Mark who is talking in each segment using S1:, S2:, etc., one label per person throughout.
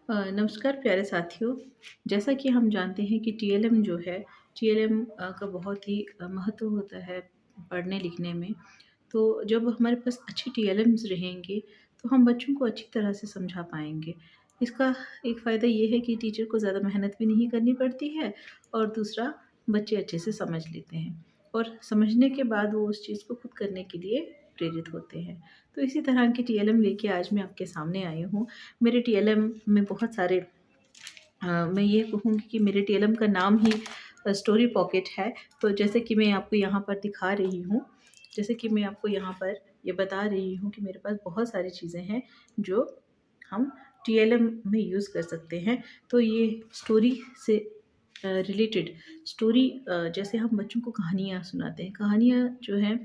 S1: नमस्कार प्यारे साथियों। जैसा कि हम जानते हैं कि टीएलएम जो है, टीएलएम का बहुत ही महत्व होता है पढ़ने लिखने में। तो जब हमारे पास अच्छी टीएलएम्स रहेंगे, तो हम बच्चों को अच्छी तरह से समझा पाएँगे। इसका एक फ़ायदा ये है कि टीचर को ज़्यादा मेहनत भी नहीं करनी पड़ती है और दूसरा बच्चे अच्छे से समझ लेते हैं और समझने के बाद वो उस चीज़ को खुद करने के लिए प्रेरित होते हैं। तो इसी तरह की टीएलएम लेके आज मैं आपके सामने आई हूँ। मेरे टीएलएम में बहुत सारे मैं ये कहूँगी कि मेरे टीएलएम का नाम ही स्टोरी पॉकेट है। तो जैसे कि मैं आपको यहाँ पर दिखा रही हूँ, जैसे कि मैं आपको यहाँ पर ये बता रही हूँ कि मेरे पास बहुत सारी चीज़ें हैं जो हम टीएलएम में यूज़ कर सकते हैं। तो ये स्टोरी से रिलेटेड स्टोरी, जैसे हम बच्चों को कहानियाँ सुनाते हैं, कहानियाँ जो हैं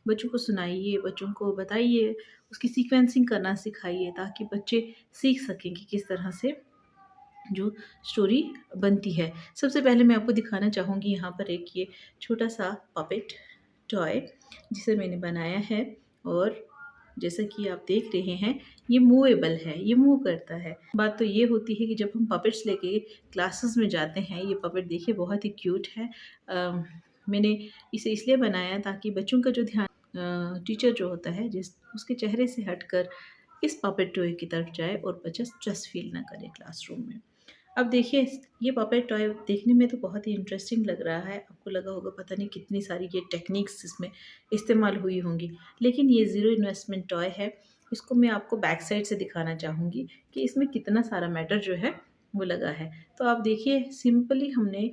S1: बच्चों को सुनाइए, बच्चों को बताइए, उसकी सीक्वेंसिंग करना सिखाइए ताकि बच्चे सीख सकें कि किस तरह से जो स्टोरी बनती है। सबसे पहले मैं आपको दिखाना चाहूँगी यहाँ पर एक ये छोटा-सा पपेट टॉय जिसे मैंने बनाया है और जैसा कि आप देख रहे हैं ये मूवेबल है, ये मूव करता है। बात तो ये होती है कि जब हम पपेट्स लेके क्लासेस में जाते हैं, ये पपेट देखिए बहुत ही क्यूट है। मैंने इसे इसलिए बनाया ताकि बच्चों का जो ध्यान टीचर जो होता है जिस उसके चेहरे से हटकर इस पपेट टॉय की तरफ जाए और बच्चा स्ट्रेस फ़ील ना करे क्लासरूम में। अब देखिए ये पपेट टॉय देखने में तो बहुत ही इंटरेस्टिंग लग रहा है। आपको लगा होगा पता नहीं कितनी सारी ये टेक्निक्स इसमें इस्तेमाल हुई होंगी। लेकिन ये ज़ीरो इन्वेस्टमेंट टॉय है। इसको मैं आपको बैक साइड से दिखाना चाहूँगी कि इसमें कितना सारा मैटर जो है वो लगा है। तो आप देखिए सिंपली हमने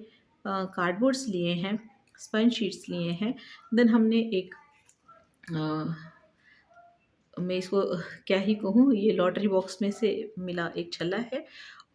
S1: कार्डबोर्ड्स लिए हैं, स्पंज शीट्स लिए हैं, देन हमने एक मैं इसको क्या ही कहूँ, ये लॉटरी बॉक्स में से मिला एक छल्ला है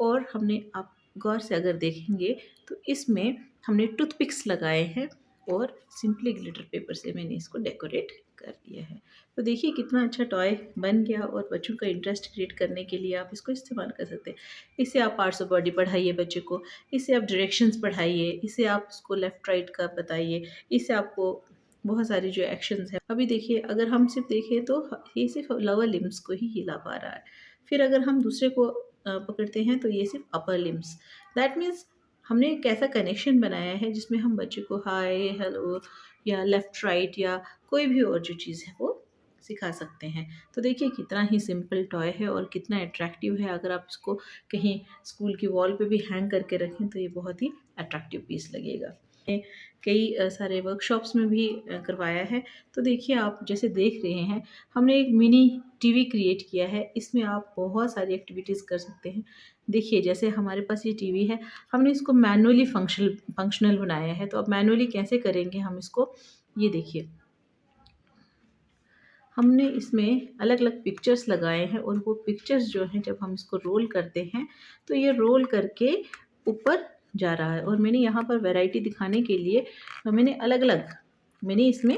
S1: और हमने आप गौर से अगर देखेंगे तो इसमें हमने टूथपिक्स लगाए हैं और सिंपली ग्लिटर पेपर से मैंने इसको डेकोरेट कर दिया है। तो देखिए कितना अच्छा टॉय बन गया और बच्चों का इंटरेस्ट क्रिएट करने के लिए आप इसको इस्तेमाल कर सकते हैं। इससे आप पार्ट्स ऑफ बॉडी पढ़ाइए बच्चे को, इससे आप डायरेक्शंस पढ़ाइए, इससे आप उसको लेफ़्ट राइट का बताइए, इससे आपको बहुत सारी जो एक्शंस हैं। अभी देखिए अगर हम सिर्फ देखें तो ये सिर्फ लोअर लिम्स को ही हिला पा रहा है। फिर अगर हम दूसरे को पकड़ते हैं तो ये सिर्फ अपर लिम्स। दैट मीन्स हमने एक ऐसा कनेक्शन बनाया है जिसमें हम बच्चे को हाय, हेलो या लेफ्ट राइट या कोई भी और जो चीज़ है वो सिखा सकते हैं। तो देखिए कितना ही सिंपल टॉय है और कितना अट्रैक्टिव है। अगर आप इसको कहीं स्कूल की वॉल पे भी हैंग करके रखें तो ये बहुत ही अट्रैक्टिव पीस लगेगा। कई सारे वर्कशॉप्स में भी करवाया है। तो देखिए आप जैसे देख रहे हैं हमने एक मिनी टीवी क्रिएट किया है। इसमें आप बहुत सारी एक्टिविटीज़ कर सकते हैं। देखिए जैसे हमारे पास ये टीवी है, हमने इसको मैनुअली फंक्शनल बनाया है। तो अब मैनुअली कैसे करेंगे हम इसको, ये देखिए हमने इसमें अलग-अलग पिक्चर्स लगाए हैं और वो पिक्चर्स जो हैं जब हम इसको रोल करते हैं, तो ये रोल करके ऊपर जा रहा है और मैंने यहाँ पर वैरायटी दिखाने के लिए मैंने इसमें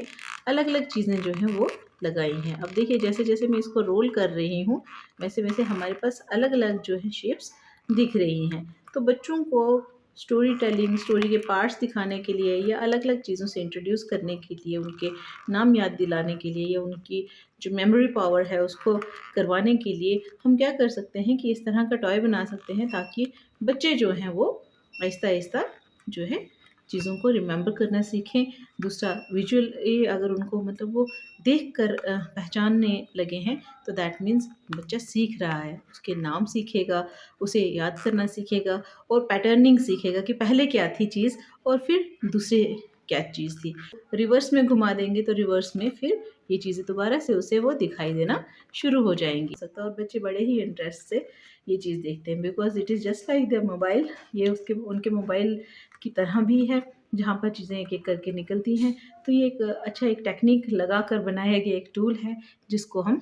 S1: अलग-अलग चीज़ें जो हैं वो लगाई हैं। अब देखिए जैसे-जैसे मैं इसको रोल कर रही हूँ, वैसे-वैसे हमारे पास अलग-अलग जो है शेप्स दिख रही हैं। तो बच्चों को स्टोरी टेलिंग, स्टोरी के पार्ट्स दिखाने के लिए या अलग-अलग चीज़ों से इंट्रोड्यूस करने के लिए, उनके नाम याद दिलाने के लिए या उनकी जो मेमोरी पावर है उसको करवाने के लिए हम क्या कर सकते हैं कि इस तरह का टॉय बना सकते हैं ताकि बच्चे जो हैं वो आहिस्ता-आहिस्ता जो है चीज़ों को रिमेंबर करना सीखें। दूसरा विजुअली अगर उनको मतलब वो देखकर पहचानने लगे हैं तो दैट मीन्स बच्चा सीख रहा है। उसके नाम सीखेगा, उसे याद करना सीखेगा और पैटर्निंग सीखेगा कि पहले क्या थी चीज़ और फिर दूसरे क्या चीज़ थी। रिवर्स में घुमा देंगे तो रिवर्स में फिर ये चीज़ें दोबारा से उसे वो दिखाई देना शुरू हो जाएँगी। सकता है और बच्चे बड़े ही इंटरेस्ट से ये चीज़ देखते हैं because it is just like the mobile. ये उसके उनके मोबाइल की तरह भी है, जहाँ पर चीज़ें एक-एक करके निकलती हैं। तो ये एक अच्छा एक टेक्नीक लगाकर बनाया गया एक टूल है, जिसको हम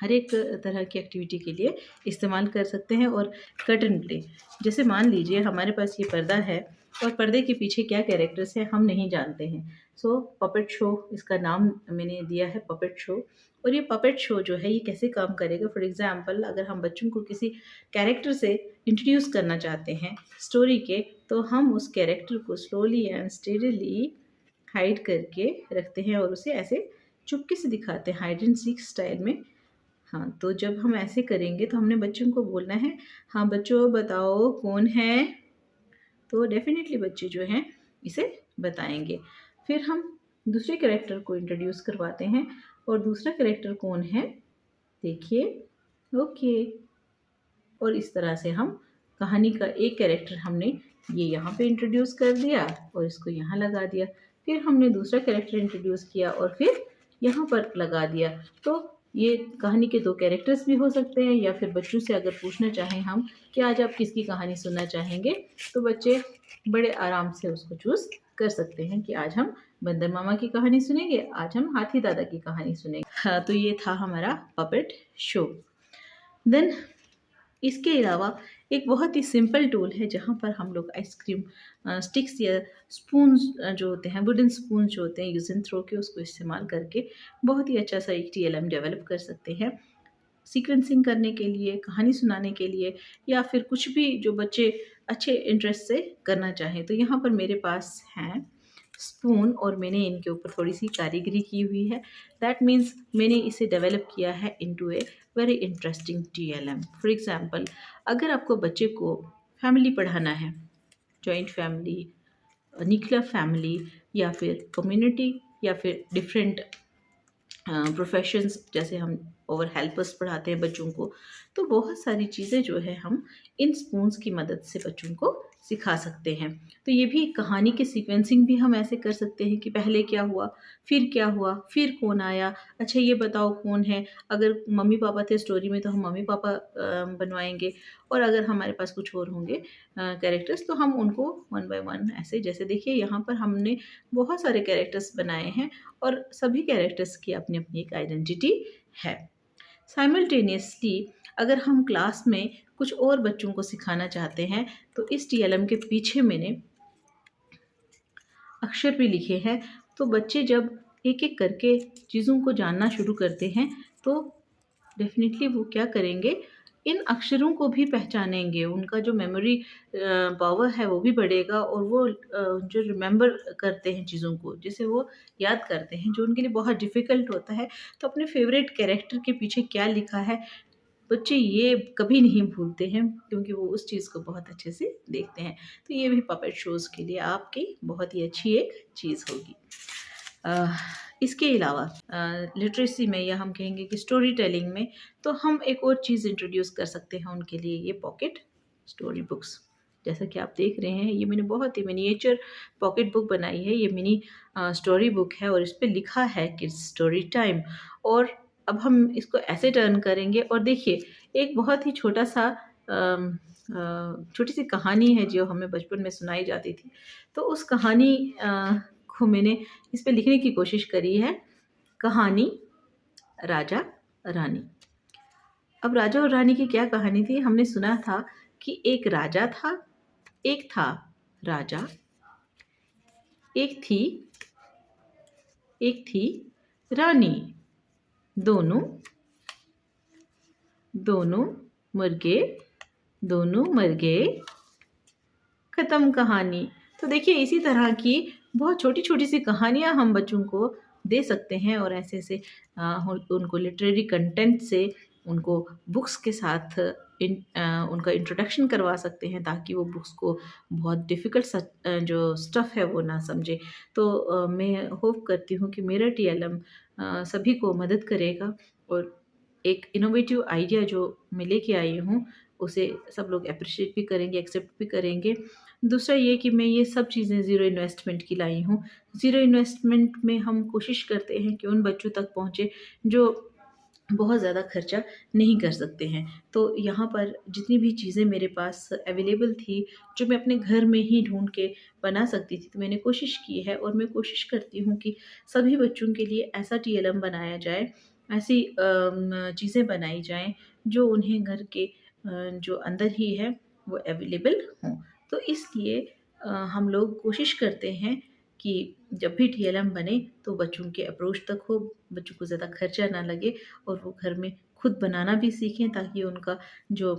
S1: हर एक तरह की एक्टिविटी के लिए इस्तेमाल कर सकते हैं। और कर्टेन प्ले, जैसे मान लीजिए हमारे पास ये पर्दा है और पर्दे के पीछे क्या कैरेक्टर्स हैं हम नहीं जानते हैं। सो पपेट शो इसका नाम मैंने दिया है, पपेट शो। और ये पपेट शो जो है ये कैसे काम करेगा, फॉर एग्ज़ाम्पल अगर हम बच्चों को किसी कैरेक्टर से इंट्रोड्यूस करना चाहते हैं स्टोरी के, तो हम उस कैरेक्टर को स्लोली एंड स्टेडीली हाइड करके रखते हैं और उसे ऐसे चुपके से दिखाते हैं हाइड एंड सीक स्टाइल में। हाँ, तो जब हम ऐसे करेंगे तो हमने बच्चों को बोलना है, हाँ बच्चों बताओ कौन है? तो डेफ़िनेटली बच्चे जो हैं इसे बताएँगे। फिर हम दूसरे कैरेक्टर को इंट्रोड्यूस करवाते हैं और दूसरा कैरेक्टर कौन है? देखिए, ओके। और इस तरह से हम कहानी का एक कैरेक्टर हमने ये यहाँ पे इंट्रोड्यूस कर दिया और इसको यहाँ लगा दिया। फिर हमने दूसरा कैरेक्टर इंट्रोड्यूस किया और फिर यहाँ पर लगा दिया। तो ये कहानी के 2 कैरेक्टर्स भी हो सकते हैं, या फिर बच्चों से अगर पूछना चाहें हम कि आज आप किसकी कहानी सुनना चाहेंगे, तो बच्चे बड़े आराम से उसको चूज़ कर सकते हैं कि आज हम बंदर मामा की कहानी सुनेंगे, आज हम हाथी दादा की कहानी सुनेंगे। हाँ, तो ये था हमारा पपेट शो। देन इसके अलावा एक बहुत ही सिंपल टूल है जहाँ पर हम लोग आइसक्रीम स्टिक्स या स्पून्स जो होते हैं, वुडन स्पून जो होते हैं यूज़ एंड थ्रो के, उसको इस्तेमाल करके बहुत ही अच्छा सा एक टीएलएम डेवलप कर सकते हैं सीक्वेंसिंग करने के लिए, कहानी सुनाने के लिए, या फिर कुछ भी जो बच्चे अच्छे इंटरेस्ट से करना चाहें। तो यहाँ पर मेरे पास हैं स्पून और मैंने इनके ऊपर थोड़ी-सी कारीगरी की हुई है। दैट मीन्स मैंने इसे डेवलप किया है into a very interesting TLM. For example, अगर आपको बच्चे को फैमिली पढ़ाना है, जॉइंट फैमिली, न्यूक्लियर फैमिली, या फिर कम्युनिटी, या फिर डिफरेंट प्रोफेशंस, जैसे हम ओवर हेल्पर्स पढ़ाते हैं बच्चों को, तो बहुत सारी चीज़ें जो है हम इन स्पून्स की मदद से बच्चों को सिखा सकते हैं। तो ये भी कहानी के सीक्वेंसिंग भी हम ऐसे कर सकते हैं कि पहले क्या हुआ, फिर क्या हुआ, फिर कौन आया, अच्छा ये बताओ कौन है। अगर मम्मी पापा थे स्टोरी में तो हम मम्मी पापा बनवाएंगे, और अगर हमारे पास कुछ और होंगे कैरेक्टर्स तो हम उनको वन बाय वन ऐसे, जैसे देखिए यहाँ पर हमने बहुत सारे कैरेक्टर्स बनाए हैं और सभी कैरेक्टर्स की अपनी अपनी एक आइडेंटिटी है। साइमल्टेनियसली अगर हम क्लास में कुछ और बच्चों को सिखाना चाहते हैं तो इस टीएलएम के पीछे मैंने अक्षर भी लिखे हैं। तो बच्चे जब एक एक करके चीज़ों को जानना शुरू करते हैं तो डेफ़िनेटली वो क्या करेंगे, इन अक्षरों को भी पहचानेंगे, उनका जो मेमोरी पावर है वो भी बढ़ेगा, और वो जो रिमेंबर करते हैं चीज़ों को, जिसे वो याद करते हैं, जो उनके लिए बहुत डिफ़िकल्ट होता है, तो अपने फ़ेवरेट कैरेक्टर के पीछे क्या लिखा है, बच्चे ये कभी नहीं भूलते हैं क्योंकि वो उस चीज़ को बहुत अच्छे से देखते हैं। तो ये भी पपेट शोज़ के लिए आपकी बहुत ही अच्छी एक चीज़ होगी। अ, इसके अलावा लिटरेसी में, या हम कहेंगे कि स्टोरी टेलिंग में, तो हम एक और चीज़ इंट्रोड्यूस कर सकते हैं उनके लिए, ये पॉकेट स्टोरी बुक्स। जैसा कि आप देख रहे हैं, ये मैंने बहुत ही मिनिएचर पॉकेट बुक बनाई है। ये मिनी स्टोरी बुक है और इस पे लिखा है किड्स स्टोरी टाइम। और अब हम इसको ऐसे टर्न करेंगे और देखिए, एक बहुत ही छोटा-सा छोटी-सी कहानी है जो हमें बचपन में सुनाई जाती थी। तो उस कहानी को मैंने इस पे लिखने की कोशिश करी है। कहानी राजा रानी। अब राजा और रानी की क्या कहानी थी? हमने सुना था कि एक राजा था, एक था राजा, एक थी एक थी रानी। दोनों दोनों मर गए, दोनों मर गए, खत्म कहानी। तो देखिए, इसी तरह की बहुत छोटी-छोटी सी कहानियाँ हम बच्चों को दे सकते हैं और ऐसे-ऐसे उनको लिटरेरी कंटेंट से उनको बुक्स के साथ उनका इंट्रोडक्शन करवा सकते हैं, ताकि वो बुक्स को बहुत डिफ़िकल्ट जो स्टफ़ है वो ना समझे। तो मैं होप करती हूँ कि मेरा टीएलएम सभी को मदद करेगा, और एक इनोवेटिव आइडिया जो मैं लेके आई हूँ, उसे सब लोग एप्रिशिएट भी करेंगे, एक्सेप्ट भी करेंगे। दूसरा ये कि मैं ये सब चीज़ें ज़ीरो इन्वेस्टमेंट की लाई हूँ। ज़ीरो इन्वेस्टमेंट में हम कोशिश करते हैं कि उन बच्चों तक पहुँचे जो बहुत ज़्यादा खर्चा नहीं कर सकते हैं। तो यहाँ पर जितनी भी चीज़ें मेरे पास अवेलेबल थी, जो मैं अपने घर में ही ढूँढ के बना सकती थी, तो मैंने कोशिश की है, और मैं कोशिश करती हूँ कि सभी बच्चों के लिए ऐसा टीएलएम बनाया जाए, ऐसी चीज़ें बनाई जाएँ जो उन्हें घर के जो अंदर ही है वो अवेलेबल हों। तो इसलिए हम लोग कोशिश करते हैं कि जब भी टीएलएम बने तो बच्चों के अप्रोच तक हो, बच्चों को ज़्यादा खर्चा ना लगे, और वो घर में खुद बनाना भी सीखें, ताकि उनका जो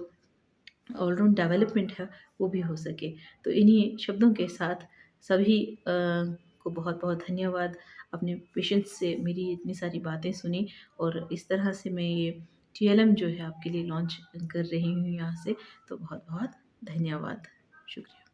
S1: ऑलराउंड डेवलपमेंट है वो भी हो सके। तो इन्हीं शब्दों के साथ सभी को बहुत-बहुत धन्यवाद। अपने पेशेंस से मेरी इतनी सारी बातें सुनी, और इस तरह से मैं ये टीएलएम जो है आपके लिए लॉन्च कर रही हूँ यहाँ से। तो बहुत बहुत धन्यवाद, शुक्रिया।